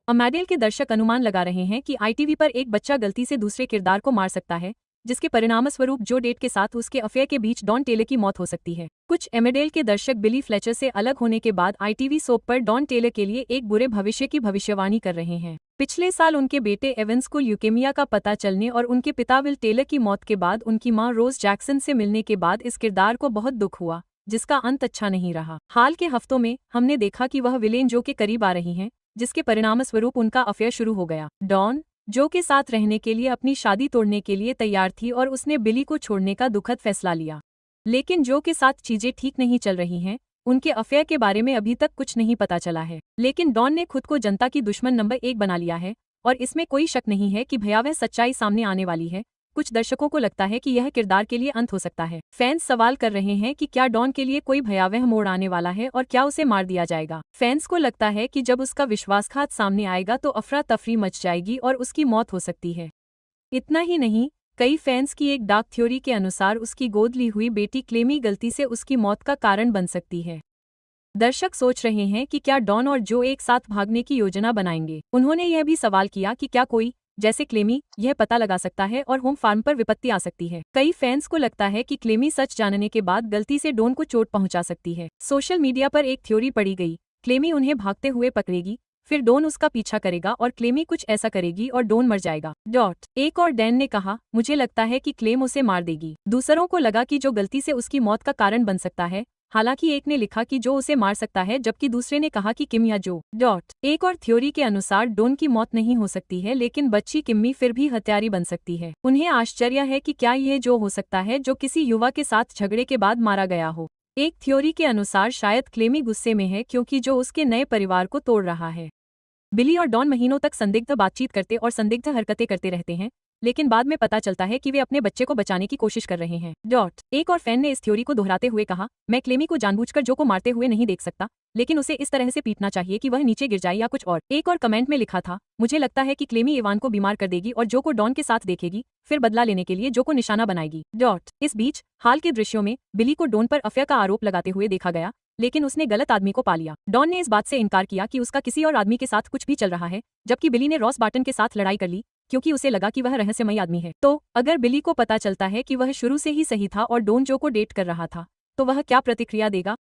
अमेडेल के दर्शक अनुमान लगा रहे हैं कि आईटीवी पर एक बच्चा गलती से दूसरे किरदार को मार सकता है, जिसके परिणामस्वरूप जो डेट के साथ उसके अफेयर के बीच डॉन टेलर की मौत हो सकती है। कुछ एमेडेल के दर्शक बिली फ्लेचर से अलग होने के बाद आईटीवी सोप पर डॉन टेलर के लिए एक बुरे भविष्य की भविष्यवाणी कर रहे हैं। पिछले साल उनके बेटे एवंस को ल्यूकेमिया का पता चलने और उनके पिता विल टेलर की मौत के बाद उनकी मां रोज जैक्सन से मिलने के बाद इस किरदार को बहुत दुख हुआ, जिसका अंत अच्छा नहीं रहा। हाल के हफ्तों में हमने देखा कि वह विलेन जो के करीब आ रही हैं, जिसके परिणामस्वरूप उनका अफेयर शुरू हो गया। डॉन जो के साथ रहने के लिए अपनी शादी तोड़ने के लिए तैयार थी और उसने बिली को छोड़ने का दुखद फैसला लिया। लेकिन जो के साथ चीजें ठीक नहीं चल रही हैं, उनके अफेयर के बारे में अभी तक कुछ नहीं पता चला है। लेकिन डॉन ने खुद को जनता की दुश्मन नंबर 1 बना लिया है और इसमें कोई शक नहीं है कि भयावह सच्चाई सामने आने वाली है। कुछ दर्शकों को लगता है कि यह किरदार के लिए अंत हो सकता है। फैंस सवाल कर रहे हैं कि क्या डॉन के लिए कोई भयावह मोड़ आने वाला है और क्या उसे मार दिया जाएगा। फैंस को लगता है कि जब उसका विश्वासघात सामने आएगा तो अफरा तफरी मच जाएगी और उसकी मौत हो सकती है। इतना ही नहीं, कई फैंस की एक डार्क थ्योरी के अनुसार उसकी गोद ली हुई बेटी क्लेमी गलती से उसकी मौत का कारण बन सकती है। दर्शक सोच रहे हैं कि क्या डॉन और जो एक साथ भागने की योजना बनाएंगे। उन्होंने यह भी सवाल किया कि क्या कोई, जैसे क्लेमी, यह पता लगा सकता है और होम फार्म पर विपत्ति आ सकती है। कई फैंस को लगता है कि क्लेमी सच जानने के बाद गलती से डॉन को चोट पहुंचा सकती है। सोशल मीडिया पर एक थ्योरी पड़ी गई, क्लेमी उन्हें भागते हुए पकड़ेगी, फिर डॉन उसका पीछा करेगा और क्लेमी कुछ ऐसा करेगी और डॉन मर जाएगा। एक और डैन ने कहा, मुझे लगता है कि क्लेम उसे मार देगी। दूसरों को लगा कि जो गलती से उसकी मौत का कारण बन सकता है। हालांकि एक ने लिखा कि जो उसे मार सकता है, जबकि दूसरे ने कहा कि किम या जो। एक और थ्योरी के अनुसार डॉन की मौत नहीं हो सकती है, लेकिन बच्ची किम्मी फिर भी हत्यारी बन सकती है। उन्हें आश्चर्य है कि क्या यह जो हो सकता है जो किसी युवा के साथ झगड़े के बाद मारा गया हो। एक थ्योरी के अनुसार शायद क्लेमी गुस्से में है क्योंकि जो उसके नए परिवार को तोड़ रहा है। बिली और डॉन महीनों तक संदिग्ध बातचीत करते और संदिग्ध हरकतें करते रहते हैं, लेकिन बाद में पता चलता है कि वे अपने बच्चे को बचाने की कोशिश कर रहे हैं। एक और फैन ने इस थ्योरी को दोहराते हुए कहा, मैं क्लेमी को जानबूझकर जो को मारते हुए नहीं देख सकता, लेकिन उसे इस तरह से पीटना चाहिए कि वह नीचे गिर जाए या कुछ और। एक और कमेंट में लिखा था, मुझे लगता है कि क्लेमी इवान को बीमार कर देगी और जो को डॉन के साथ देखेगी, फिर बदला लेने के लिए जो को निशाना बनाएगी। इस बीच हाल के दृश्यों में बिली को डॉन पर अफेयर का आरोप लगाते हुए देखा गया, लेकिन उसने गलत आदमी को पा लिया। डॉन ने इस बात से इनकार किया कि उसका किसी और आदमी के साथ कुछ भी चल रहा है, जबकि बिली ने रॉस बार्टन के साथ लड़ाई कर ली क्योंकि उसे लगा कि वह रहस्यमयी आदमी है। तो अगर बिली को पता चलता है कि वह शुरू से ही सही था और डॉन जो को डेट कर रहा था, तो वह क्या प्रतिक्रिया देगा?